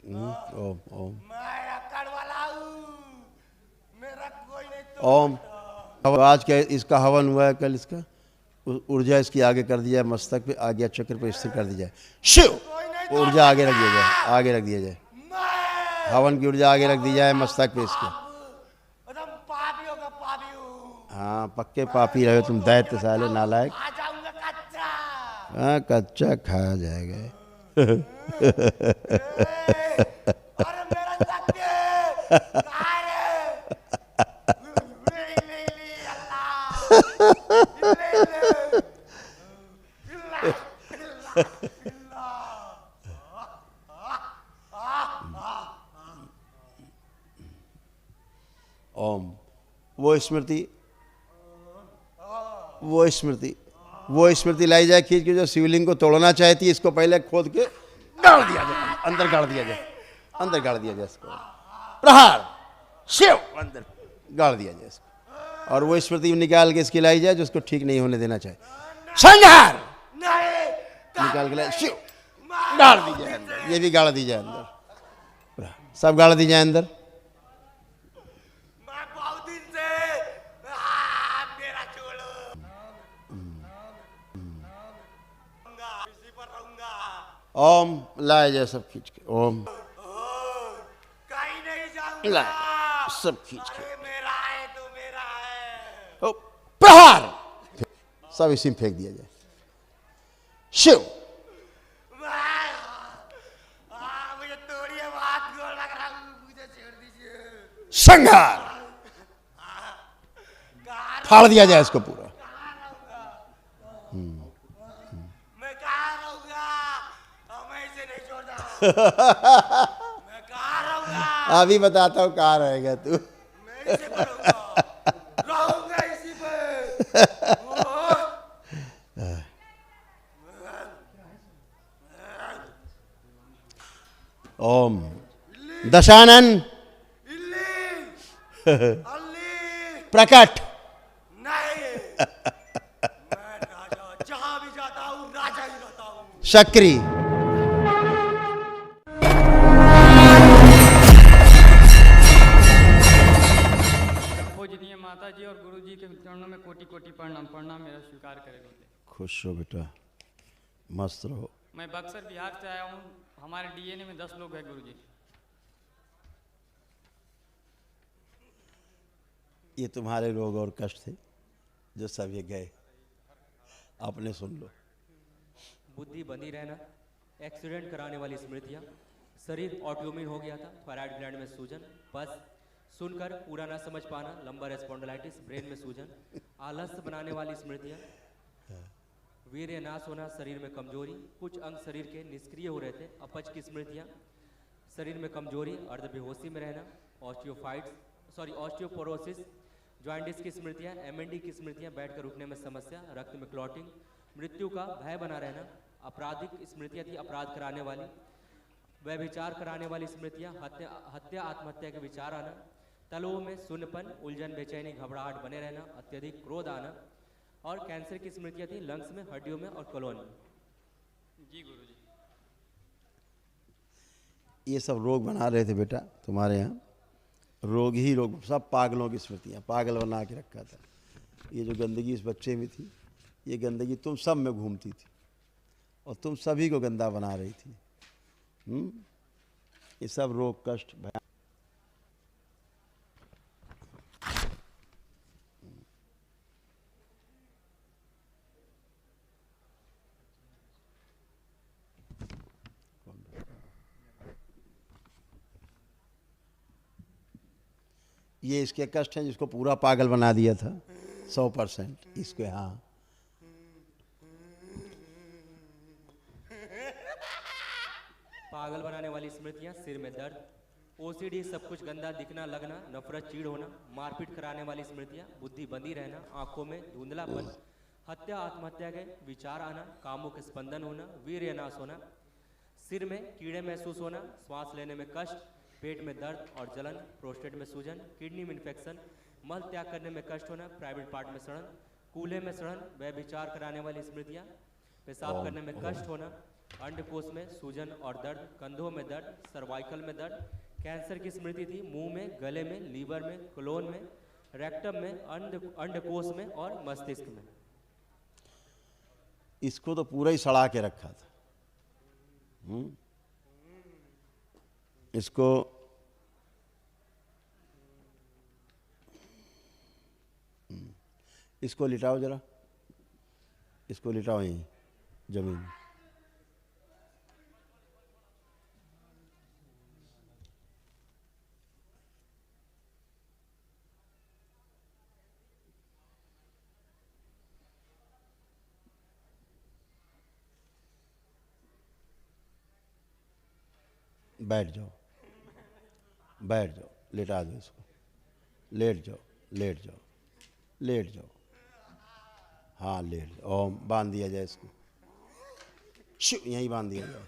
ओम ओम मैं अक्कड़ वाला हूँ, मेरा कोई नहीं ओम। आज क्या इसका हवन हुआ है, कल इसका ऊर्जा इसकी आगे कर दिया जाए, मस्तक पे आगे चक्र पे स्थिर कर दी जाए। शिव ऊर्जा आगे रख दिया जाए, आगे रख दिया जाए, हवन की ऊर्जा आगे रख दी जाए मस्तक पे इसके। एकदम पापी होगा, पापी हूँ। हाँ पक्के पापी रहे तुम, दैत्य साले नालायक। आ जाऊंगा कच्चा। हाँ कच्चा खाया जाएगा। अरे मेरा शक्ति कहाँ है? ओम। वो स्मृति वो स्मृति लाई जाए खींच के, जो शिवलिंग को तोड़ना चाहती है, इसको पहले खोद के गाड़ दिया जाए, अंदर गाड़ दिया जाए, अंदर गाड़ दिया जाए इसको। प्रहार शिव अंदर गाड़ दिया जाए इसको, और वो स्मृति निकाल के इसकी लाई जाए जो उसको ठीक नहीं होने देना चाहे। संहार निकाल के लाए, शिव गाड़ दी जाए अंदर, ये भी गाड़ दी जाए अंदर, सब गाड़ दी जाए अंदर। मैं बहुत दिन से मेरा छोड़ो, इसी पर रहूंगा। ओम लाए जाए सब खींच के, ओम कहीं नहीं जाऊंगा। लाए सब खींच के। अरे मेरा है तो मेरा है। ओ, प्रहार सब इसी में फेंक दिया जाए। शिव मुझे तोड़िए, हाथ गोड़ लग रहा हूँ, मुझे छोड़ दीजिए। संहार फाड़ दिया जाए इसको पूरा। मैं कहाँ रहूंगा? मैं इसे नहीं छोड़ता। मैं कहाँ रहूंगा? अभी बताता हूँ कहाँ रहेगा तू। मैं इसी पर रहूंगा इसी पे। ओम दशानन इल्ली अल्ली प्रकट। नहीं, मैं राजा, जहां भी जाता हूँ राजा ही रहता हूँ। शक्री पूजनीय माता जी और गुरु जी के चरणों में कोटि कोटि प्रणाम। प्रणाम मेरा स्वीकार करेंगे। खुश हो बेटा, मस्त रहो। मैं बक्सर बिहार से आया हूँ। हमारे डीएनए में 10 लोग हैं गुरु जी। ये तुम्हारे रोग और कष्ट थे जो सब ये गए, आपने सुन लो। बुद्धि बंधी रहना, एक्सीडेंट कराने वाली स्मृतियाँ, शरीर ऑटोइम्यून हो गया था, थायराइड ग्लैंड में सूजन, बस सुनकर पूरा ना समझ पाना, लंबर स्पॉन्डिलाइटिस, ब्रेन में सूजन, आलस्य बनाने वाली स्मृतियाँ, वीर्य नाश होना, शरीर में कमजोरी, कुछ अंग शरीर के निष्क्रिय हो रहे थे, अपच की स्मृतियाँ, शरीर में कमजोरी, अर्ध बेहोशी में रहना, ऑस्टियोपोरोसिस, जॉइंटिस की स्मृतियाँ, एमएनडी की स्मृतियाँ, बैठकर उठने में समस्या, रक्त में क्लॉटिंग, मृत्यु का भय बना रहना, आपराधिक स्मृतियाँ थी, अपराध कराने वाली, व्यभिचार कराने वाली स्मृतियाँ, हत्या आत्महत्या के विचार आना, तलवों में शून्यपन, उलझन, बेचैनी, घबराहट बने रहना, अत्यधिक क्रोध आना, और कैंसर की स्मृतियाँ थी, लंग्स में, हड्डियों में और कोलोन में। जी गुरु जी। ये सब रोग बना रहे थे बेटा तुम्हारे यहाँ, रोग ही रोग, सब पागलों की स्मृतियाँ, पागल बना के रखा था। ये जो गंदगी इस बच्चे में थी, ये गंदगी तुम सब में घूमती थी और तुम सभी को गंदा बना रही थी। ये सब रोग कष्ट भया। ये इसके कष्ट हैं जिसको पूरा पागल बना दिया था 100% इसको। हाँ पागल बनाने वाली स्मृतियाँ, सिर में दर्द, ओसीडी, सब कुछ गंदा दिखना लगना, नफरत, चीड़ होना, मारपीट कराने वाली स्मृतियाँ, बुद्धि बंदी रहना, आंखों में धुंधलापन, हत्या आत्महत्या के विचार आना, कामों के स्पंदन होना, वीर्य नाश होना, सिर में कीड़े महसूस होना, श्वास लेने में कष्ट, पेट में दर्द और जलन, प्रोस्टेट में सूजन, किडनी में इन्फेक्शन, मल त्याग करने में कष्ट होना, प्राइवेट पार्ट में सड़न, कूल्हे में सड़न, व्यभिचार कराने वाली स्मृतियाँ, पेशाब करने में कष्ट होना, अंडकोश में सूजन और दर्द, कंधों में दर्द, सर्वाइकल में दर्द, कैंसर की स्मृति थी मुंह में, गले में, लीवर में, कोलोन में, रेक्टम में, अंडकोश में और मस्तिष्क में। इसको तो पूरा ही सड़ा के रखा था। इसको इसको लिटाओ जरा, इसको लिटाओ यहीं जमीन में। बैठ जाओ, बैठ जाओ, लेटा दो इसको, लेट जाओ, लेट जाओ, लेट जाओ, हाँ लेट जाओ। ओम बांध दिया जाए इसको, शिव यहीं बांध दिया जाए,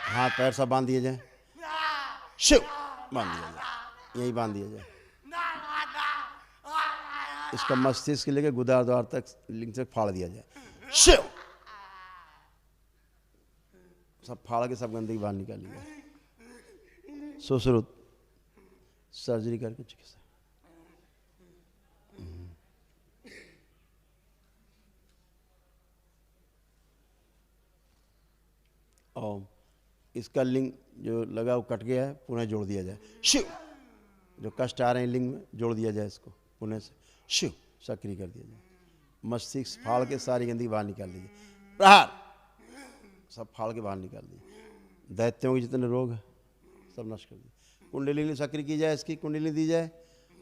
हाथ पैर सब बांध दिए जाए, शिव बांध दिया जाए, यहीं बांध दिया जाए। इसका मस्तिष्क लेके गुदार द्वार तक लिंग से फाड़ दिया जाए, शिव सब फाड़ के सब गंदगी बाहर निकाल लिया। सुश्रुत सर्जरी करके चिकित्सा। ओम इसका लिंग जो लगा वो कट गया है, पुनः जोड़ दिया जाए, शिव जो कष्ट आ रहे हैं लिंग में जोड़ दिया जाए इसको पुनः से, शिव सक्रिय कर दिया जाए। मस्तिष्क फाड़ के सारी गंदगी बाहर निकाल दीजिए, प्रहार सब फाड़ के बाहर निकाल दिए। दैत्यों के जितने रोग हैं सब नष्ट कर दिए। कुंडलिनी सक्रिय की जाए, इसकी कुंडलिनी दी जाए,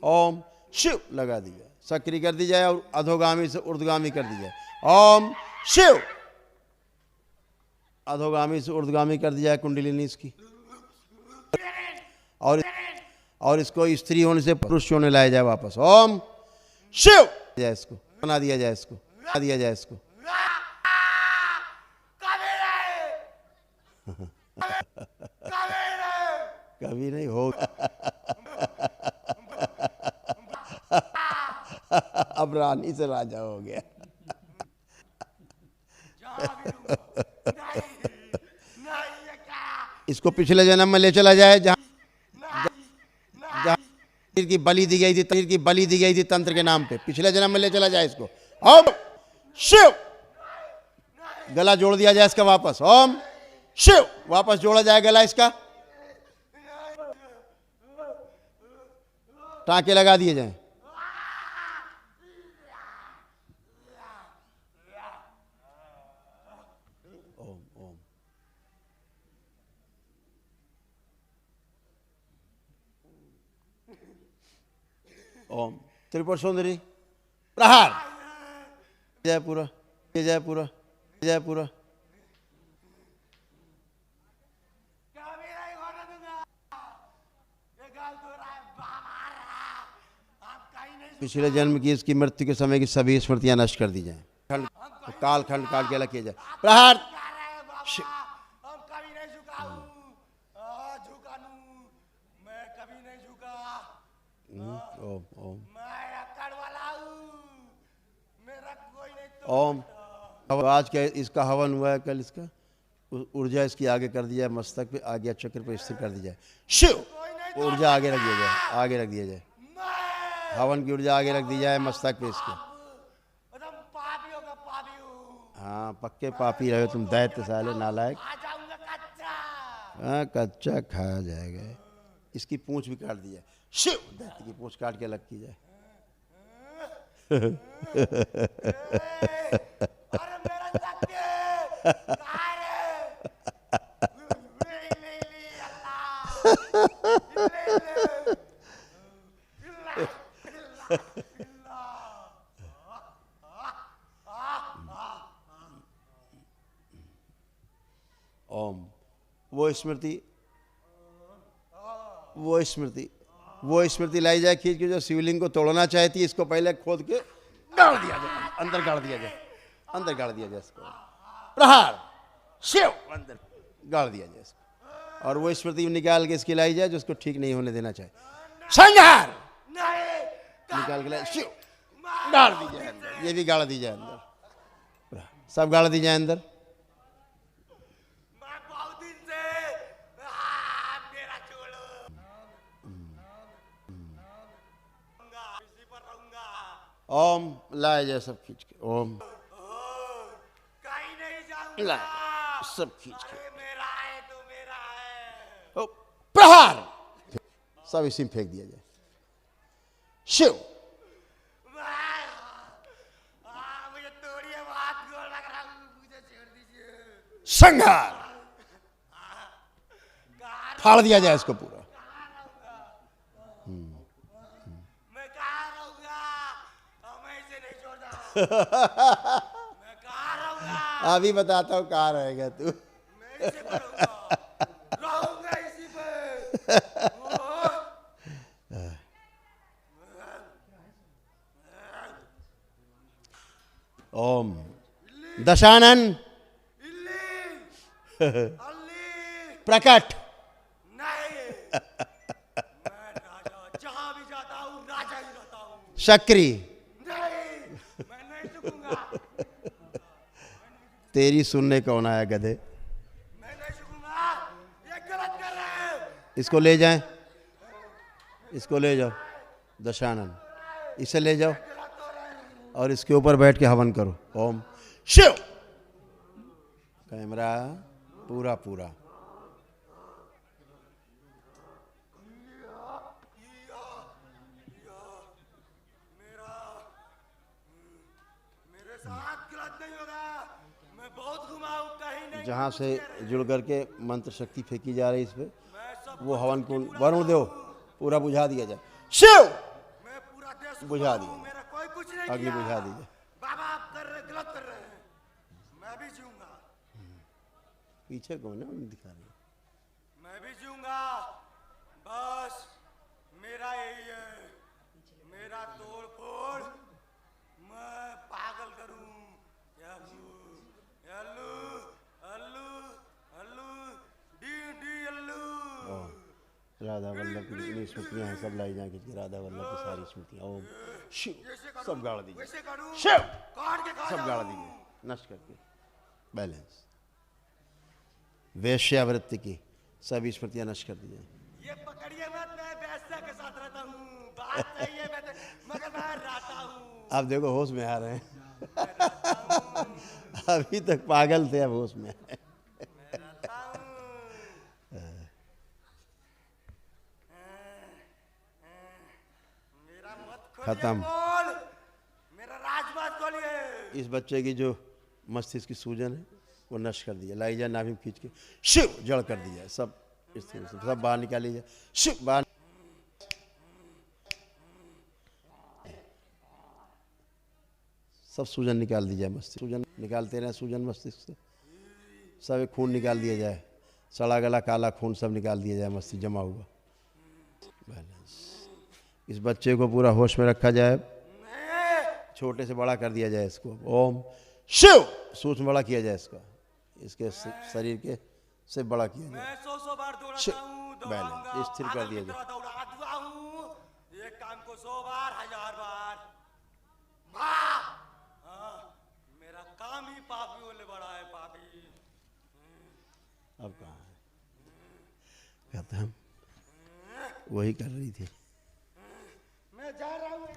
ओम शिव लगा दी जाए, सक्रिय कर दी जाए और अधोगामी से ऊर्ध्वगामी कर दी जाए, ओम शिव अधोगामी से ऊर्ध्वगामी कर दी जाए कुंडलिनी इसकी। और इसको स्त्री होने से पुरुष होने लाया जाए वापस, ओम शिव जाए, इसको बना दिया जाए, इसको बना दिया जाए, इसको कभी नहीं होगा। अब रानी से राजा हो गया। इसको पिछले जन्म में ले चला जाए जहाँ तीर की बलि दी गई थी, तीर की बलि दी गई थी तंत्र के नाम पे, पिछले जन्म में ले चला जाए इसको, ओम शिव गला जोड़ दिया जाए इसका वापस, ओम शिव वापस जोड़ा जाए गला इसका, टांके लगा दिए जाएं, ओम ओम ओम त्रिपुर सुंदरी प्रहार जय पूरा, जय पूरा, जय पूरा। पिछले जन्म की इसकी मृत्यु के समय की सभी स्मृतियां नष्ट कर दी जाएं, काल खंड काट के अलग किया जाए, प्रहार हम कभी नहीं झुका हूँ, झुका नू, मैं कभी नहीं झुका, ओम ओम मैं अक्कड़ वाला हूँ, मेरा कोई नहीं तो ओम। आज क्या इसका हवन हुआ है, कल इसका ऊर्जा इसकी आगे कर दी जाए, मस्तक पे आगे चक्र पे स्थिर कर दी जाए, शिव ऊर्जा आगे रख दिया जाए, आगे रख दिया जाए, हवन की ऊर्जा आगे रख दी जाए मस्तक पे इसके। एकदम पापी होगा, पापी हूँ, हाँ पक्के पापी रहे तुम, दैत्य साले नालायक। आ जाऊंगा कच्चा, हाँ कच्चा खाया जाएगा। इसकी पूंछ भी काट दी जाए, शिव दैत्य की पूंछ काट के अलग की जाए। अरे मेरा सत्य कहाँ है? ले अल्लाह, ओम वो स्मृति लाई जाए खींच के, जो शिवलिंग को तोड़ना चाहती है इसको पहले खोद के गाड़ दिया जाए, अंदर गाड़ दिया जाए, अंदर गाड़ दिया जाए इसको, प्रहार शिव अंदर गाड़ दिया जाए इसको। और वो स्मृति निकाल के इसकी लाई जाए जो उसको ठीक नहीं होने देना चाहे, संहार निकाल के लाए, शिव गाड़ दी जाए अंदर, ये भी गाड़ दी जाए अंदर, सब गाड़ दी जाए अंदर, ओम लाया जाए सब खींच के। ओम कहीं नहीं जाऊंगा। लाया सब खींच के। अरे मेरा है तो मेरा है। ओ, प्रहार सब इसी में फेंक दिया जाए। शिव मुझे तोड़िए, हाथ गोड़ लग रहा हूँ, मुझे छोड़ दीजिए। संहार फाड़ दिया जाए इसको पूरा। मैं कहाँ रहूंगा? मैं इसे नहीं छोड़ता। मैं कहाँ रहूंगा? अभी बताता हूँ कहाँ रहेगा तू। मैं इसी पर रहूंगा इसी पे। ओम दशानन इल्ली अल्ली प्रकट नहीं। मैं राजा, जहां भी जाता हूँ राजा ही रहता हूँ। शक्री नहीं, मैं नहीं झुकूंगा। तेरी सुनने कौन आया गधे। मैं नहीं झुकूंगा। ये गलत कर रहे हैं। इसको ले जाएं, इसको ले जाओ दशानन, इसे ले जाओ और इसके ऊपर बैठ के हवन करो। ओम शिव। कैमरा पूरा पूरा। मेरे साथ गलत नहीं होगा। मैं बहुत घुमाऊं, कहीं नहीं। जहाँ से जुड़ करके मंत्र शक्ति फेंकी जा रही है इस पे, मैं सब वो हवन कुंड वरुण देव पूरा बुझा दिया जाए। शिव मैं पूरा देश बुझा घुमाऊं, दिया। मेरा कोई कुछ नहीं अग्नि किया। बुझा दीजिए। बाबा आप कर रहे, गलत कर रहे हैं। मैं भी जीऊंगा। पीछे कौन है उन्हें दिखा रही है। मैं भी जीऊंगा। बस मेरा यही है, मेरा तोड़ फोड़ मैं पागल करूं। यल्लू यल्लू अल्लू अल्लू डी डी अल्लू। ओम राधा वल्लभ की जितनी स्मृतियाँ हैं सब लाई जाएंगी कि राधा वल्लभ की सारी स्मृतियाँ। ओम शिव सब गाड़ दीजिए। वैसे करूं, शिव काट के खा सब गाड़ जाऊं। दीजिए नष्ट करके। बैलेंस वेश्यावृत्ति की सभी स्मृतियाँ नष्ट कर दी जाए। ये पकड़िए मत, मैं वैश्या के साथ रहता हूँ। बात सही है, मगर मैं रहता हूँ। आप देखो होश में आ रहे हैं। अभी तक पागल थे, अब होश में आए। मेरा मत खोलिए, खत्म। बोल। मेरा राजबात खोलिए। इस बच्चे की जो मस्तिष्क की सूजन है वो नष्ट कर दिया। लाई जाए नाभि में खींच के। शिव जड़ कर दिया सब इस तरह से सब बाहर निकाली जाए। शिव बाहर सब सूजन निकाल दी जाए। मस्तिष्क सूजन निकालते रहे, सूजन मस्तिष्क से सब एक खून निकाल दिया जाए। सड़ा गला काला खून सब निकाल दिया जाए मस्तिष्क जमा हुआ। बैलेंस इस बच्चे को पूरा होश में रखा जाए। छोटे से बड़ा कर दिया जाए इसको। ओम शिव सूक्ष्म बड़ा किया जाए इसका, इसके शरीर के से बड़ा किया जाए। मैं 100 बार शिव, दौड़ाता हूँ, बैलेंस, दौड़ाऊंगा। स्थिर कर दिया जाए। दौड़ा दुआ हूँ। एक काम को 100 बार, 1000 बार। हाँ, मेरा काम ही पापी बोले बड़ा है, पापी। अब कहाँ है खत्म। वही कर रही थी। मैं जा रहा हूँ। मैं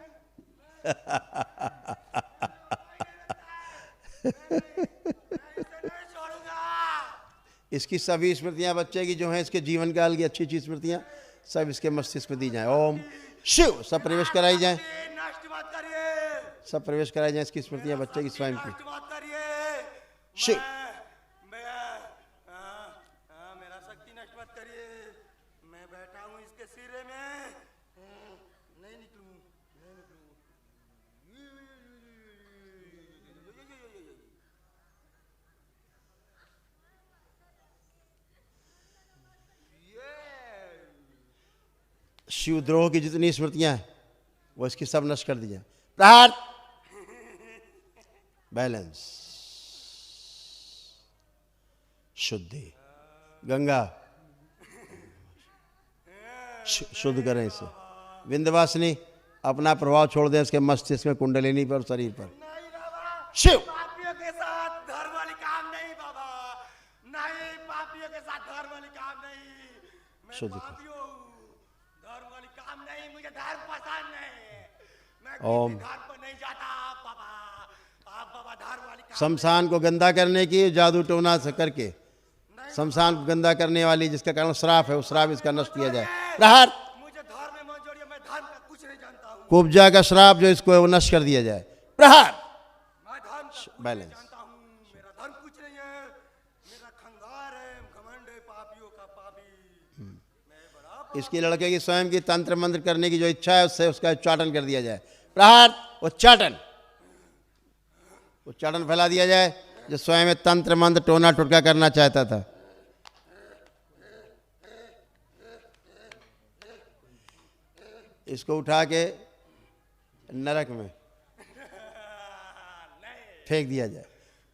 इसे नहीं छोड़ूंगा। इसकी सभी स्मृतियां बच्चे की जो हैं इसके जीवन काल की अच्छी अच्छी स्मृतियां सब इसके मस्तिष्क में दी जाएं। ओम शिव सब प्रवेश कराई जाएं। नष्ट मत करिए। सब प्रवेश कराई जाएं इसकी स्मृतियां बच्चे की स्वयं की। नष्ट मत करिए। शिव मेरा शक्ति नष्ट मत करिए। मैं बैठा हूँ इसके सिरे में। नहीं निकलूं, नहीं निकलूं। शिवद्रोह की जितनी स्मृतियां हैं वो इसकी सब नष्ट कर दी जाए। प्रहार बैलेंस शुद्धि गंगा शुद्ध करें इसे। विंध्यवासिनी अपना प्रभाव छोड़ दें इसके मस्तिष्क में, कुंडलिनी पर, शरीर पर। नहीं बाबा, शिव पापियों के साथ धर्म वाली काम नहीं बाबा। नहीं, पापियों के साथ धर्म वाली काम नहीं। मैं शुद्ध कर। पापी हूँ, धर्म वाली काम नहीं। मुझे धर्म पसंद नहीं। मैं ओम। किसी धार पर नहीं जाता बाबा। आप बाबा धार वाली काम शमशान को गंदा करने की जादू टोना से करके शमशान को गंदा करने वाली जिसका कारण श्राप है, उस श्राप इसका नष्ट किया जाए। प्रहार। मुझे धार में मत जोड़िए, मैं धर्म का कुछ नहीं जानता हूँ। कुब्जा का श्राप जो इसको है वो नष्ट कर दिया जाए। प्रहार। मैं धर्म का कुछ नहीं बैलेंस। जानता हूँ। मेरा धर्म कुछ नहीं है। मेरा खंगार है, घमंड है, पापियों का पापी। मैं बड़ा इसकी लड़के की स्वयं की तंत्र मंत्र करने की जो इच्छा है उससे उसका उच्चाटन कर दिया जाए। प्रहार। उच्चाटन। उच्चाटन फैला दिया जाए जो स्वयं में तंत्र मंत्र टोना टुटका करना चाहता था। इसको उठा के नरक में फेंक दिया जाए।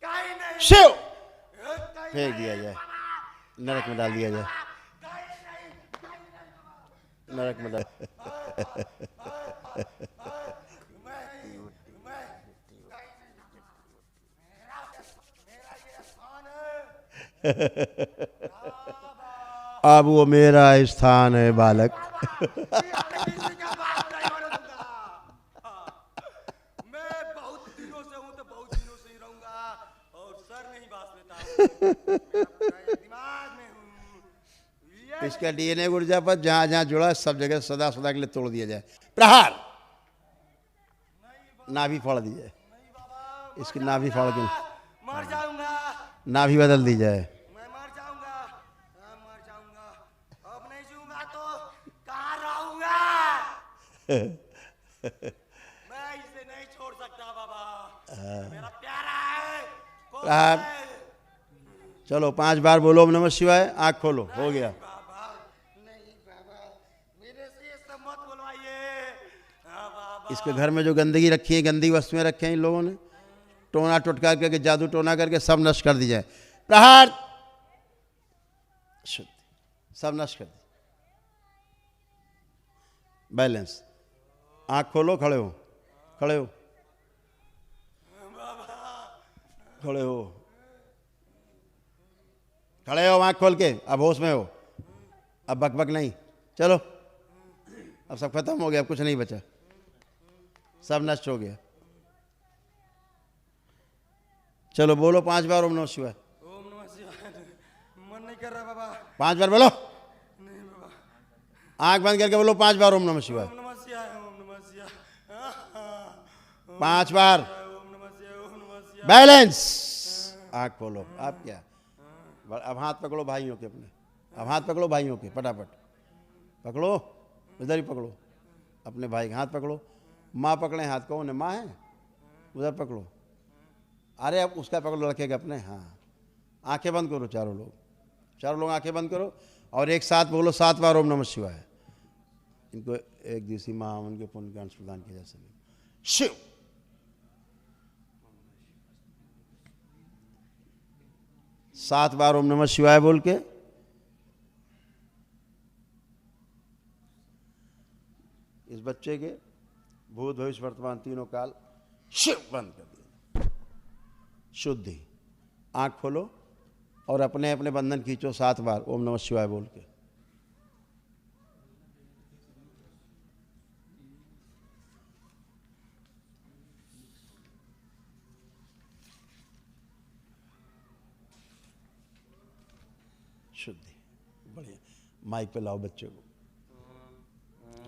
कहीं नहीं, शिव। कहीं फेंक दिया जाए, नरक में डाल दिया जाए। नरक में डाल। अब वो मेरा स्थान है बालक। किसी का बाप नहीं होने दूंगा। मैं बहुत दिनों से हूँ तो बहुत दिनों से ही रहूंगा और सर नहीं बास लेता हूँ। दिमाग में हूँ। इसका डीएनए ऊर्जा पर जहां जहां जुड़ा है, सब जगह सदा सदा के लिए तोड़ दिया जाए। प्रहार। नाभि फाड़ दी जाए। इसकी नाभि फाड़ के मर जाऊंगा, नाभि बदल दी जाए। मैं मर जाऊंगा, हाँ, मर जाऊंगा। अब नहीं जीऊंगा तो कहाँ रहूंगा? मैं इसे नहीं छोड़ सकता बाबा। मेरा प्यारा है। कौन प्रहार। है? चलो 5 बार बोलो ओम नमः शिवाय। आंख खोलो, हो गया। बाबा नहीं बाबा, मेरे से ये सब मत बुलवाइए। हाँ बाबा। इसके घर में जो गंदगी रखी है, गंदी वस्तुएं रखी हैं इन लोगों ने, टोना टुटका करके जादू टोना करके सब नष्ट कर दी जाए। प्रहार। शुद्ध। सब नष्ट कर दी। बैलेंस। आंख खोलो, खड़े हो, खड़े हो, खड़े हो, खड़े हो, आंख खोल के। अब होश में हो, अब बकबक नहीं। चलो, अब सब खत्म हो गया, अब कुछ नहीं बचा, सब नष्ट हो गया। चलो बोलो 5 बार ओम नमः शिवाय। ओम नमः शिवाय। मन नहीं कर रहा बाबा। 5 बार बोलो। नहीं बाबा। आंख बंद करके बोलो 5 बार ओम नमः शिवाय। ओम नमः शिवाय, ओम नमः शिवाय। हाँ, हाँ। 5 बार। ओम नमः शिवाय, ओम नमः शिवाय। बैलेंस। आंख खोलो। अब क्या, अब हाथ पकड़ो भाइयों के अपने, अब हाथ पकड़ो भाइयों के, फटाफट पकड़ो, इधर ही पकड़ो, अपने भाई के हाथ पकड़ो। माँ पकड़े हाथ, कौन है? माँ है, उधर पकड़ो। अरे अब उसका पकड़ो, लड़के के अपने। हाँ, आंखें बंद करो चारों लोग, चारों लोग आंखें बंद करो और एक साथ बोलो 7 बार ओम नमः शिवाय। इनको एक दिवसीय माँ उनके पुण्य का अंश प्रदान किया जा सके। शिव। सात बार ओम नमः शिवाय बोल के इस बच्चे के भूत भविष्य वर्तमान तीनों काल शिव बंद कर दिया। शुद्धि। आंख खोलो और अपने अपने बंधन खींचो 7 बार ओम नमः शिवाय बोल के। शुद्धि। बढ़िया। माइक पे लाओ बच्चे को।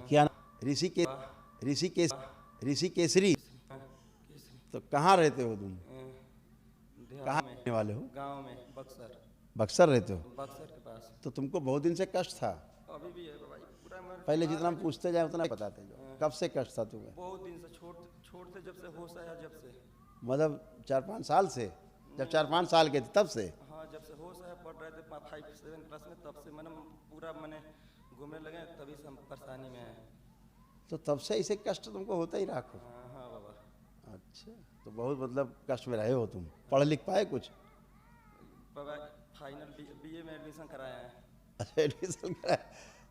क्या नाम? ऋषि केसरी। तो कहाँ रहते हो तुम? कहाँ रहने वाले हो? गांव में बक्सर। बक्सर रहते हो? बक्सर के पास तो तुमको बहुत दिन से कष्ट था। अभी भी है भाई, पूरा मर पहले जितना हम पूछते जाए उतना बताते जाओ। कब से कष्ट था तुम्हें? बहुत दिन से छोड़ते जब से होश आया, जब से। मतलब 4-5 साल से? जब 4-5 साल के थे तब से? हाँ, जब से होश आया, पढ़ रहे थे 5-7 क्लास में, तब से मैंने पूरा मैंने घूमने लगे, तभी से हम परेशानी में आए। तो तब से ऐसे कष्ट तुमको होता ही रहा। हाँ हाँ बाबा। अच्छा, तो बहुत मतलब कष्ट में रहे हो तुम। पढ़ लिख पाए कुछ? बाबा फाइनल बीए में एडमिशन कराया है। अच्छा, एडमिशन कराया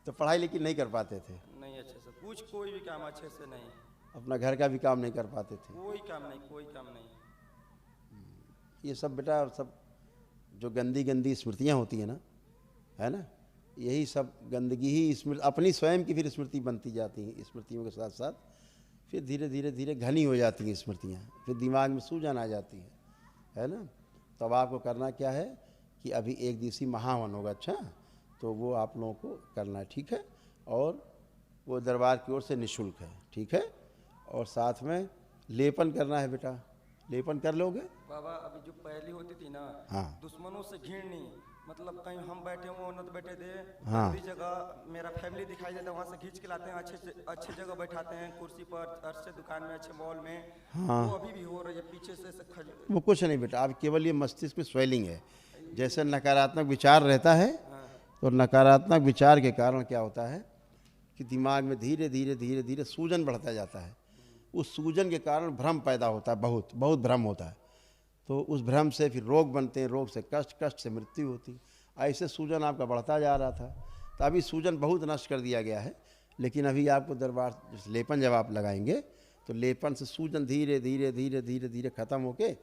तो पढ़ाई लेकिन नहीं कर पाते थे? नहीं अच्छे से, कुछ कोई भी काम अच्छे से नहीं, अपना घर का भी काम नहीं कर पाते थे? कोई काम नहीं, कोई काम नहीं। ये सब बेटा, सब जो गंदी गंदी स्मृतियाँ होती हैं ना, है ना, यही सब गंदगी ही स्मृति अपनी स्वयं की फिर स्मृति बनती जाती है। स्मृतियों के साथ साथ फिर धीरे धीरे धीरे घनी हो जाती हैं स्मृतियाँ, फिर दिमाग में सूजन आ जाती है ना। तब आपको करना क्या है कि अभी एक दिवसीय महावन होगा, अच्छा, तो वो आप लोगों को करना है, ठीक है। और वो दरबार की ओर से निःशुल्क है, ठीक है। और साथ में लेपन करना है बेटा, लेपन कर लोगे? बाबा अभी जो पहली होती थी ना, हाँ। दुश्मनों से घिरनी, मतलब कहीं हम बैठे हुए उन्नत बैठे थे, हाँ। दूसरी जगह मेरा फैमिली दिखाई देता है, वहाँ से खींच के लाते हैं, अच्छे जगह बैठाते हैं, कुर्सी पर, अच्छे दुकान में, अच्छे मॉल में। हाँ। वो अभी भी हो रही है पीछे से वो कुछ नहीं बेटा, अब केवल ये मस्तिष्क में स्वेलिंग है। जैसे नकारात्मक विचार रहता है, तो नकारात्मक विचार के कारण क्या होता है कि दिमाग में धीरे धीरे धीरे धीरे सूजन बढ़ता जाता है। उस सूजन के कारण भ्रम पैदा होता है, बहुत बहुत भ्रम होता है। तो उस भ्रम से फिर रोग बनते हैं, रोग से कष्ट, कष्ट से मृत्यु होती। ऐसे सूजन आपका बढ़ता जा रहा था, तो अभी सूजन बहुत नष्ट कर दिया गया है। लेकिन अभी आपको दरबार लेपन जब आप लगाएंगे तो लेपन से सूजन धीरे धीरे धीरे धीरे धीरे खत्म होके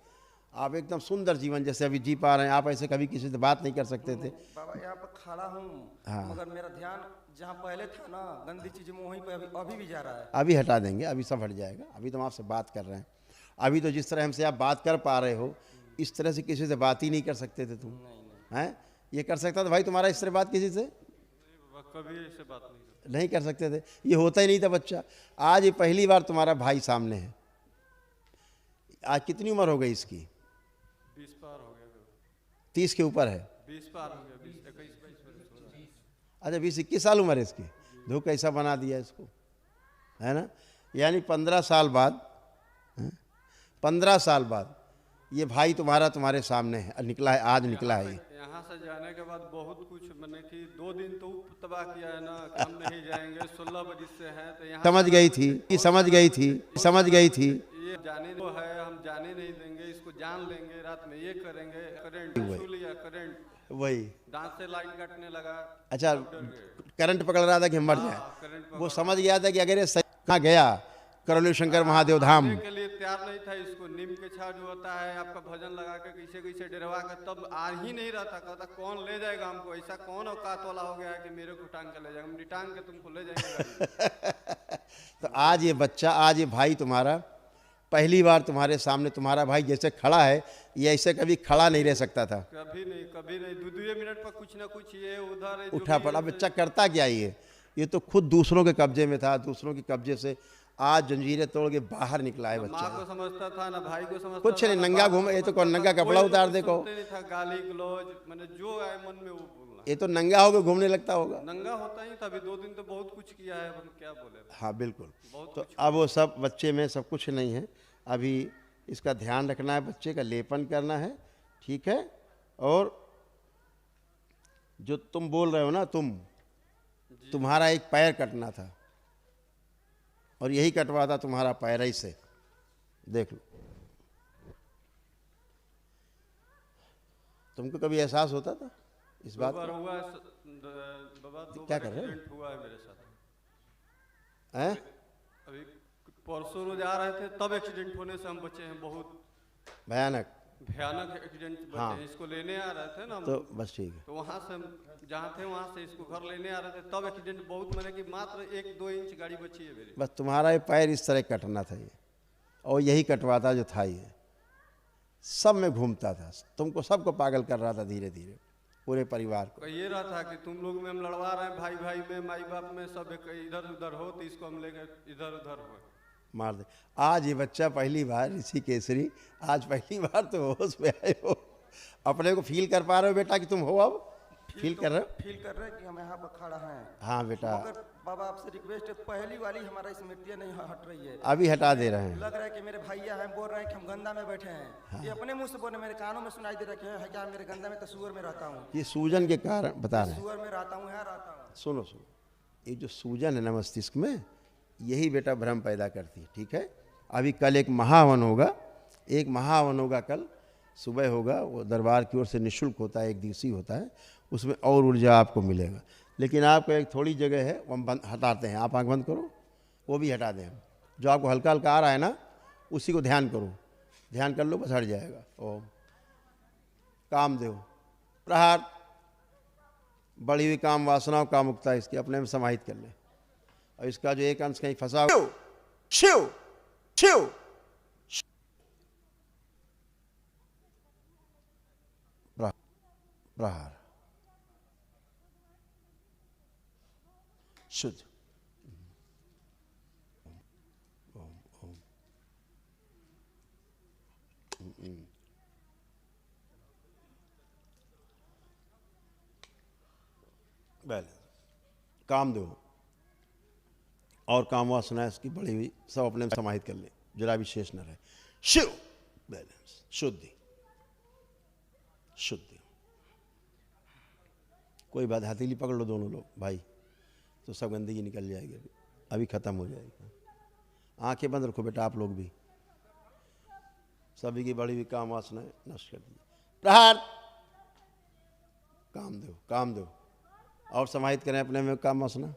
आप एकदम सुंदर जीवन जैसे अभी जी पा रहे हैं। आप ऐसे कभी किसी से बात नहीं कर सकते थे। बाबा यहाँ पर खड़ा हूँ, हाँ। मगर मेरा ध्यान जहाँ पहले था ना, गंदी चीज़ में वहीं पर अभी भी जा रहा है। अभी हटा देंगे, अभी सब हट जाएगा। अभी तो हम आपसे बात कर रहे हैं। अभी तो जिस तरह हमसे आप बात कर पा रहे हो, इस तरह से किसी से बात ही नहीं कर सकते थे तुम, हैं? ये कर सकता था भाई तुम्हारा इस तरह बात किसी से? कभी ऐसे बात नहीं कर सकते थे, ये होता ही नहीं था बच्चा। आज ये पहली बार तुम्हारा भाई सामने है। आज कितनी उम्र हो गई इसकी? 20 पार हो गया, 30 के ऊपर है। 20 पार हो गया, 20 21 22 वर्ष। अच्छा 20-21 साल उम्र है इसकी। देखो कैसा बना दिया इसको, है ना। यानी 15 साल बाद, 15 साल बाद ये भाई तुम्हारा तुम्हारे सामने है, निकला है, आज निकला है ये। यहाँ से जाने के बाद बहुत कुछ मैंने कि 2 दिन तो तबाह किया है ना, कि हम नहीं जाएंगे, 16 बजे से हैं तो यहाँ समझ गई थी, समझ गई थी, समझ गई थी। ये जाने तो है, हम जाने नहीं देंगे, इसको जान लेंगे, रात में ये करेंगे, करंट छू लिया, करंट वही दांत से लाइन काटने लगा। अच्छा, करंट पकड़ रहा था कि हम मर जाए। करंट वो समझ गया था कि अगर ये कहाँ गया करौली शंकर महादेव धाम, के लिए तैयार नहीं था। इसको नीम के छाव जो होता है आपका भजन लगा के कैसे कैसे डरवा के तब आ ही नहीं रहा था। कहता कौन ले जाएगा हमको, ऐसा कौन औकात वाला हो गया है कि मेरे को टांग के ले जाएगा, हम टांग के तुमको ले जाएंगे। तो आज ये बच्चा, आज ये भाई तुम्हारा पहली बार तुम्हारे सामने, तुम्हारा भाई जैसे खड़ा है, ये ऐसे कभी खड़ा नहीं रह सकता था। कभी नहीं, कभी नहीं। 2 मिनट पर कुछ ना कुछ ये उधर उठा पड़ा। बच्चा करता क्या ये तो खुद दूसरों के कब्जे में था, दूसरों के कब्जे से आज जंजीरें तोड़ के बाहर निकला है माँ बच्चा। को समझता था ना भाई को समझता कुछ था, नहीं, ना नंगा बाप को घूमे, ये तो समझता कौन नंगा था। कपड़ा कोई उतार कुछ देखो। सुनते नहीं था, गाली गलौज, मैंने जो आए मन में वो बोलना। ये तो नंगा होकर घूमने लगता होगा। नंगा होता ही था। अभी 2 दिन तो बहुत कुछ किया है, हम क्या बोले। हाँ बिल्कुल। बहुत तो अब वो सब बच्चे में सब कुछ नहीं है। अभी इसका ध्यान रखना है, बच्चे का लेपन करना है, ठीक है। और जो तुम बोल रहे हो ना, तुम्हारा एक पैर कटना था और यही कटवा था तुम्हारा पैर, ही से देख लो। तुमको कभी एहसास होता था इस बात बार का? हुआ बाबा, 2 क्या बार कर रहे हो? एक्सीडेंट हुआ है मेरे साथ। हैं? अभी परसों रोज आ रहे थे तब एक्सीडेंट होने से हम बचे हैं। बहुत भयानक, भयानक एक्सीडेंट बचे हाँ। हैं। इसको लेने आ रहे थे ना हम, तो बस ठीक है। तो वहाँ से हम जहाँ थे वहाँ से इसको घर लेने आ रहे थे तब एक्सीडेंट बहुत, मैंने कि मात्र 1-2 इंच गाड़ी बची है मेरी। बस तुम्हारा ये पैर इस तरह कटना था ये, और यही कटवाता जो था ये सब में घूमता था, तुमको सबको पागल कर रहा था धीरे धीरे, पूरे परिवार को। ये रहा था कि तुम लोग में हम लड़वा रहे हैं, भाई भाई में, माई बाप में, सब इधर उधर हो तो इसको हम लेके इधर उधर हो मार दे। आज ये बच्चा पहली बार, ऋषि केसरी, आज पहली बार तो होश में आए हो, अपने को फील कर पा रहे हो बेटा कि तुम हो, अब फील कर रहे हो? फील कर रहे हैं कि हम यहाँ पर खड़ा हैं। हाँ बेटा, मगर बाबा आपसे रिक्वेस्ट है, पहली वाली हमारा स्मृतियाँ नहीं हट रही है। अभी हटा दे रहे हैं। लग रहा है कि मेरे भैया हैं, बोल रहे हैं कि हम गंदा में बैठे हैं। ये अपने मुंह से बोल रहे, मेरे कानों में सुनाई दे रखे हैं क्या मेरे गंदा में तो सुअर में रहता हूँ, ये सूजन के कारण बता रहे हैं। सुअर में रहता हूँ, यहाँ रहता हूँ। सुनो सुनो, ये जो सूजन है ना मस्तिष्क में, यही बेटा भ्रम पैदा करती है, ठीक है। अभी कल एक महावन होगा, एक महावन होगा कल सुबह होगा, वो दरबार की ओर से निःशुल्क होता है, एक दिवसीय होता है, उसमें और ऊर्जा आपको मिलेगा। लेकिन आपको एक थोड़ी जगह है वो हम बंद हटाते हैं, आप आँख बंद करो, वो भी हटा दें हम। जो आपको हल्का हल्का आ रहा है ना, उसी को ध्यान करो, ध्यान कर लो, बस हट जाएगा। ओम कामदेव प्रहार, बढ़ी हुई काम वासनाओं का मुक्ता इसकी अपने में समाहित कर ले। और इसका जो एक अंश कहीं फंसा हो, शिव शिव प्रहार शुद्ध बैलेंस कामदेव और काम वासना इसकी बढ़ी हुई सब अपने में समाहित कर ले, जरा भी शेष न रहे। शिव बैलेंस शुद्धि शुद्धि। कोई बात, हथेली पकड़ लो दोनों लोग भाई, तो सब गंदगी निकल जाएगी, अभी खत्म हो जाएगी। आंखें बंद रखो बेटा, आप लोग भी। सभी की बड़ी हुई काम वासनाएं नष्ट कर दीजिए। प्रहार कामदेव कामदेव और समाहित करें अपने में काम वासना,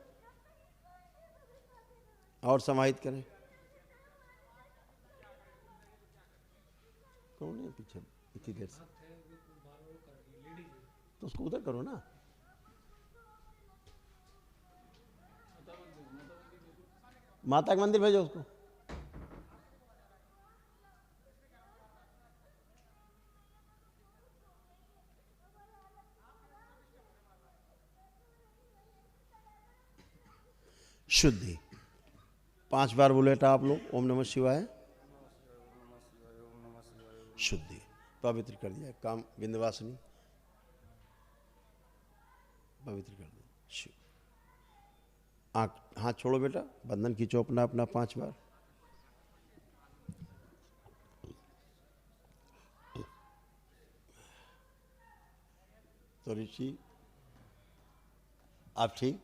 और समाहित करें। कौन है पीछे इतनी देर से? तो उसको उधर करो ना। माता के मंदिर भेजो उसको। शुद्धि 5 बार बोले था आप लोग, ओम नमः शिवाय। शुद्धि पवित्र कर दिया काम, विंध्यवासिनी पवित्र कर दिया। शिव आँख हाथ छोड़ो बेटा, बंधन खींचो अपना अपना 5 बार। तो ऋषि आप ठीक?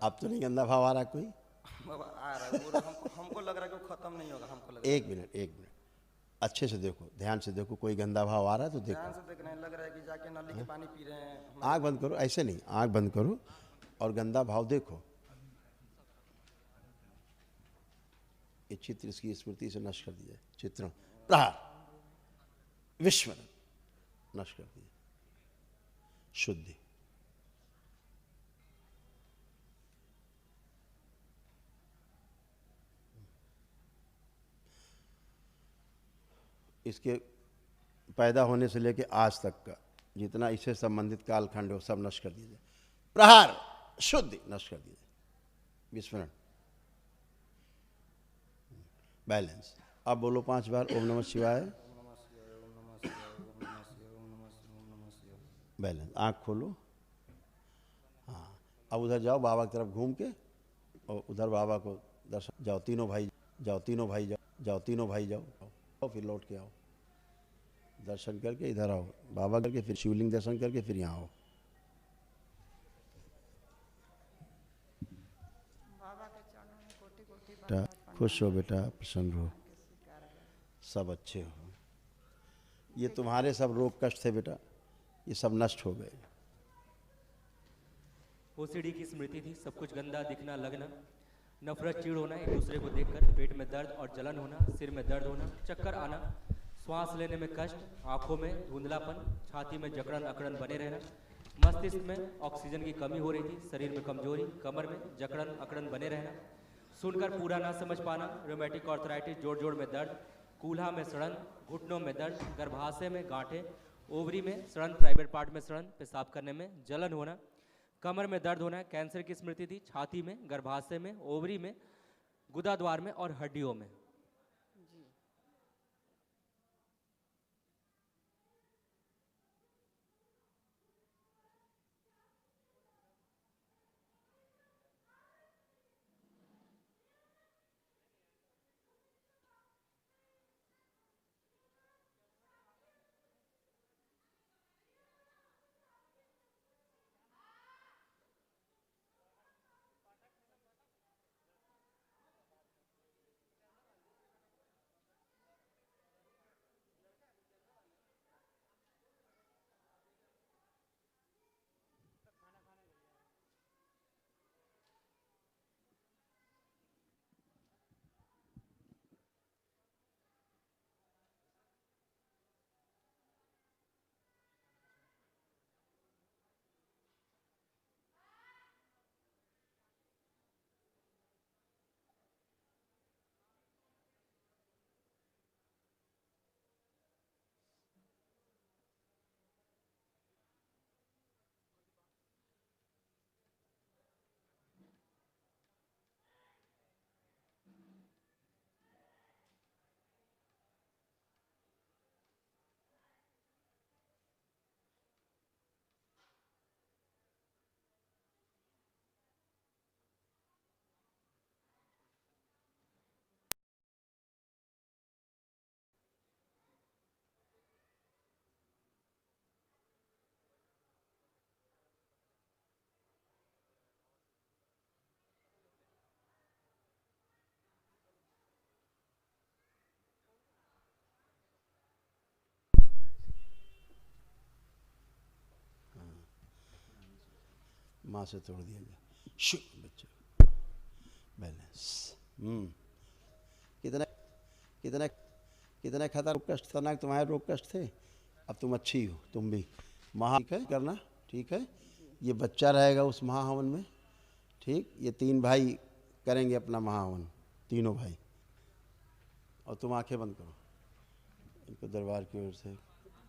आप तो नहीं गंदा भाव आ रहा कोई? बाबा आ रहा है पूरा, हमको लग रहा है कि वो खत्म नहीं होगा, हमको लग रहा है। एक मिनट अच्छे से देखो, ध्यान से देखो, कोई गंदा भाव आ रहा है तो देखो। ध्यान से देख रहे हैं, लग रहा है कि जाके नाली के पानी पी रहे हैं। आँख बंद करो, ऐसे नहीं, आँख बंद करो और गंदा भाव देखो। ये चित्र इसकी स्मृति से नष्ट कर दिया, चित्रण प्रहार विश्वनाथ नष्ट कर दिया। शुद्धि इसके पैदा होने से लेकर आज तक का जितना इससे संबंधित कालखंड हो सब नष्ट कर दीजिए। प्रहार शुद्धि नष्ट कर दीजिए। विस्मरण बैलेंस। अब बोलो 5 बार ओम नमः शिवाय। बैलेंस। आँख खोलो। हाँ अब उधर जाओ, बाबा की तरफ घूम के, और उधर बाबा को दर्शन। जाओ तीनों भाई जाओ, तीनों भाई जाओ, जाओ तीनों भाई जाओ, फिर लौट के आओ, दर्शन करके इधर आओ बाबा करके, फिर शिवलिंग दर्शन करके फिर यहाँ आओ। बेटा खुश हो, बेटा प्रसन्न हो, सब अच्छे हो। ये तुम्हारे सब रोग कष्ट थे बेटा, ये सब नष्ट हो गए। ओसीडी की स्मृति थी, सब कुछ गंदा दिखना लगना, नफरत चिढ़ होना, एक दूसरे को देखकर पेट में दर्द और जलन होना, सिर में दर्द होना, चक्कर आना, श्वास लेने में कष्ट, आंखों में धुंधलापन, छाती में जकड़न अकड़न बने रहना, मस्तिष्क में ऑक्सीजन की कमी हो रही थी, शरीर में कमजोरी, कमर में जकड़न अकड़न बने रहना, सुनकर पूरा ना समझ पाना, रोमेटिक आर्थराइटिस, जोड़ जोड़ में दर्द, कूल्हा में सड़न, घुटनों में दर्द, गर्भाशय में गांठें, ओवरी में सड़न, प्राइवेट पार्ट में सड़न, पेशाब करने में जलन होना, कमर में दर्द होना। कैंसर की स्मृति थी, छाती में, गर्भाशय में, ओवरी में, गुदा द्वार में और हड्डियों में। माँ से तोड़ दिया जाए। शु बच्चे बैलेंस। कितने कितने कितने खतरनाक कष्ट खतरनाक तुम्हारे रोग कष्ट थे, अब तुम अच्छी हो, तुम भी महा ठीक है करना, ठीक है। ये बच्चा रहेगा उस महाहवन में, ठीक। ये 3 भाई करेंगे अपना महाहवन, तीनों भाई। और तुम आंखें बंद करो, इनको दरबार की ओर से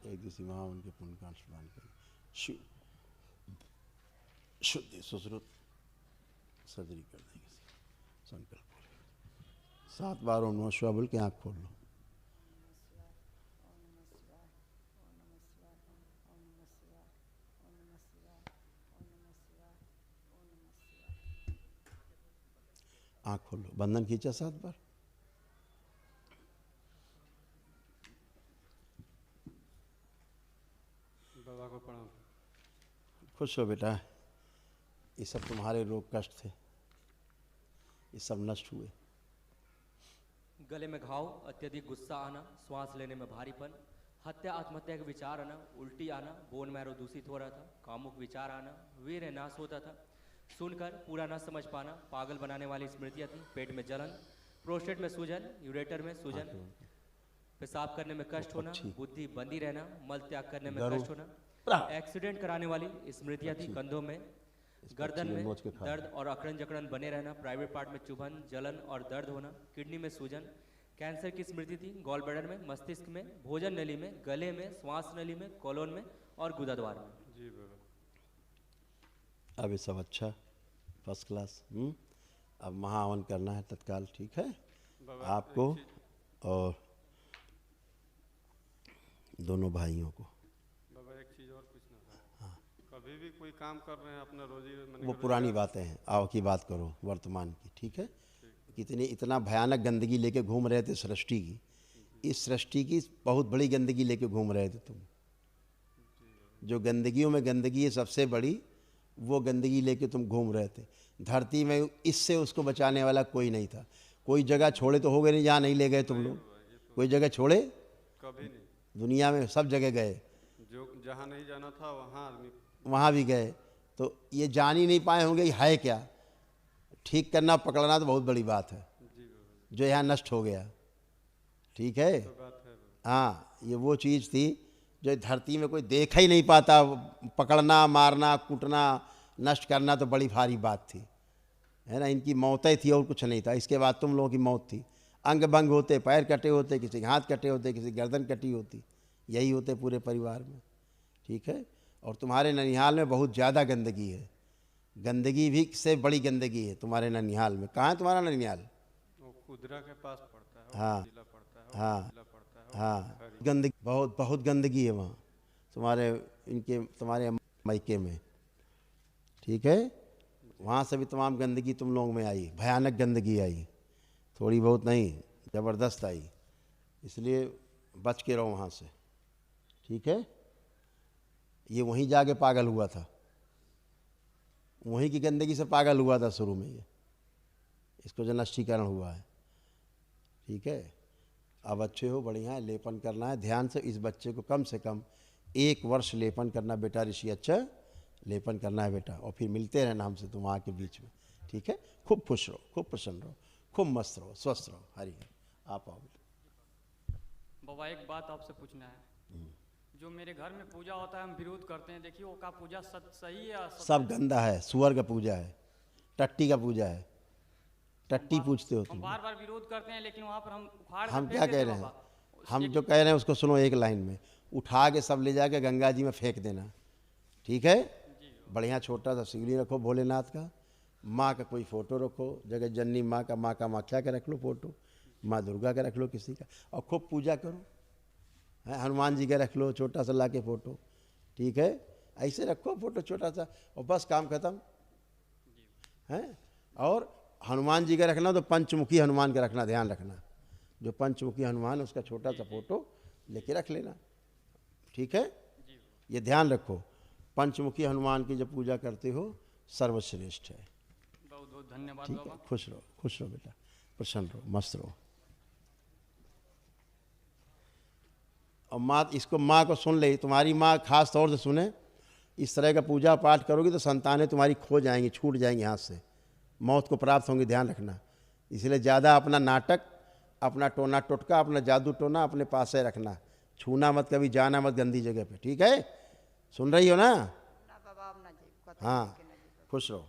एक दूसरी महाहवन के पुण्य का अनुष्ठान करो। शुद्धि सुश्रुत सर्जरी कर देंगे। संकल्प 7 बार ओम नमः शिवाय बोल के आँख खोल लो। आँख खोल लो, बंधन खींचा 7 बार। बाबा को प्रणाम। खुश हो बेटा, ये सब तुम्हारे रोग कष्ट थे, ये सब नष्ट हुए। गले में घाव, अत्यधिक गुस्सा आना, श्वास लेने में भारीपन, हत्या आत्महत्या के विचार आना, उल्टी आना, बोन मैरो दूषित हो रहा था, कामुक विचार आना, वीर्य नाश होता था, सुनकर पूरा न समझ पाना, पागल बनाने वाली स्मृतियाँ थी, पेट में जलन, प्रोस्टेट में सूजन, यूरेटर में सूजन, पेशाब करने में कष्ट होना, बुद्धि बंदी रहना, मल त्याग करने में कष्ट होना, एक्सीडेंट कराने वाली स्मृतियाँ थी, कंधों में, गर्दन में दर्द और अकड़न जकड़न बने रहना, प्राइवेट पार्ट में चुभन, जलन और दर्द होना, किडनी में सूजन, कैंसर की स्मृति थी, गॉल ब्लैडर में, मस्तिष्क में, भोजन नली में, गले में, श्वास नली में, कोलोन में और गुदाद्वार में। जी बाबा। अब ये सब अच्छा, फर्स्ट क्लास। अब महाहवन करना है तत्काल, ठीक है बाबा आपको और दोनों भाइयों को। बाबा एक चीज़ और पूछना था। कभी भी कोई काम कर रहे हैं अपना वो पुरानी बातें हैं, आओ की बात करो वर्तमान की, ठीक है। कितनी इतना भयानक गंदगी लेके घूम रहे थे सृष्टि की, इस सृष्टि की बहुत बड़ी गंदगी लेके घूम रहे थे तुम। जो गंदगियों में गंदगी है सबसे बड़ी, वो गंदगी लेके तुम घूम रहे थे धरती में। इससे उसको बचाने वाला कोई नहीं था। कोई जगह छोड़े तो हो गए नहीं जहाँ नहीं ले गए तुम लोग, कोई जगह छोड़े? कभी नहीं। दुनिया में सब जगह गए, जो जहाँ नहीं जाना था वहाँ आदमी वहाँ भी गए। तो ये जान ही नहीं पाए होंगे ये है क्या। ठीक करना पकड़ना तो बहुत बड़ी बात है, जो यहाँ नष्ट हो गया, ठीक है। हाँ, ये वो चीज़ थी जो धरती में कोई देखा ही नहीं पाता। पकड़ना, मारना, कूटना, नष्ट करना तो बड़ी भारी बात थी, है ना। इनकी मौतें थी और कुछ नहीं था। इसके बाद तुम लोगों की मौत थी। अंग भंग होते, पैर कटे होते, किसी के हाथ कटे होते, किसी की गर्दन कटी होती, यही होते पूरे परिवार में, ठीक है। और तुम्हारे ननिहाल में बहुत ज़्यादा गंदगी है, गंदगी भी से बड़ी गंदगी है तुम्हारे ननिहाल में। कहाँ है तुम्हारा ननिहाल? वो कुदरा के पास पड़ता है। हाँ जिला पड़ता है, हाँ जिला पड़ता है। हाँ, गंदगी बहुत बहुत गंदगी है वहाँ तुम्हारे मायके में, ठीक है। वहाँ से भी तमाम गंदगी तुम लोगों में आई, भयानक गंदगी आई, थोड़ी बहुत नहीं, ज़बरदस्त आई। इसलिए बच के रहो वहाँ से, ठीक है। ये वहीं जाके पागल हुआ था, वहीं की गंदगी से पागल हुआ था शुरू में। ये इसको जो नष्टीकरण हुआ है, ठीक है। अब अच्छे हो, बढ़िया है। लेपन करना है ध्यान से। इस बच्चे को कम से कम 1 वर्ष लेपन करना बेटा ऋषि, अच्छा लेपन करना है बेटा। और फिर मिलते रहना हमसे तुम वहाँ के बीच में, ठीक है। खूब खुश रहो, खूब प्रसन्न रहो, खूब मस्त रहो, स्वस्थ रहो। हरि हरि। आप आओ बेटा। बाबा एक बात आपसे पूछना है। जो मेरे घर में पूजा होता है हम विरोध करते हैं, देखिए वो का पूजा सही है या सब गंदा है। सुअर का पूजा है, टट्टी का पूजा है, टट्टी पूछते हो हम तुम। बार बार विरोध करते हैं, लेकिन वहाँ पर हम उखाड़ हम के क्या फेंक कह देते रहे हैं हैं? बाबा। हम जो कह रहे हैं उसको सुनो एक लाइन में। उठा के सब ले जाके गंगा जी में फेंक देना, ठीक है। बढ़िया छोटा सा शिवलिंग रखो भोलेनाथ का, माँ का कोई फ़ोटो रखो, जगत जननी माँ का, माँ का माख्या का रख लो फ़ोटो, माँ दुर्गा का रख लो किसी का, और खूब पूजा करो। है हनुमान जी का रख लो छोटा सा ला के फ़ोटो, ठीक है। ऐसे रखो फ़ोटो छोटा सा, और बस काम ख़त्म है। और हनुमान जी का रखना तो पंचमुखी हनुमान का रखना, ध्यान रखना। जो पंचमुखी हनुमान उसका छोटा सा फ़ोटो लेके रख लेना, ठीक है। ये ध्यान रखो, पंचमुखी हनुमान की जब पूजा करते हो सर्वश्रेष्ठ है। बहुत बहुत धन्यवाद ठीक बाबा। है, खुश रहो बेटा, प्रसन्न रहो, मस्त रहो। और माँ, इसको माँ को सुन ले, तुम्हारी माँ खास तौर से सुने। इस तरह का पूजा पाठ करोगे तो संतानें तुम्हारी खो जाएंगी, छूट जाएंगी हाथ से, मौत को प्राप्त होंगी, ध्यान रखना। इसलिए ज़्यादा अपना नाटक, अपना टोना टोटका, अपना जादू टोना अपने पास से रखना, छूना मत, कभी जाना मत गंदी जगह पे, ठीक है? सुन रही हो ना? हाँ, खुश रहो।